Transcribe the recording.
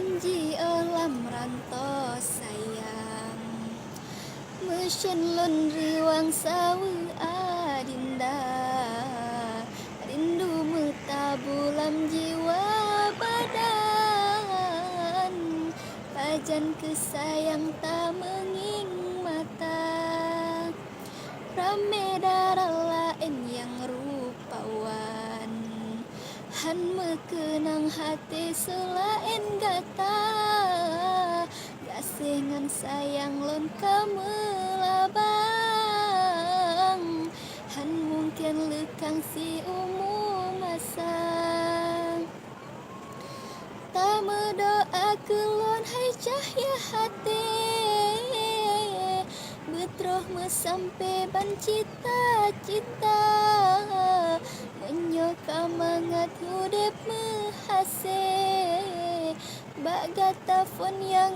Ji alam rantau sayang Mesin lon riwang sawu adinda Rindu metabulam jiwa badan Pajan kesayang tak menging mata Rame darah lain yang rupawan Han mekenang hati selain gata Gasengan sayang lon kamelabang Han mungkin lekang si umum masa Tak berdoa kelon hai cahaya hati Betroh mesampai ban cita-cita Menyoka mangat hudep mehase Bak gata fon yang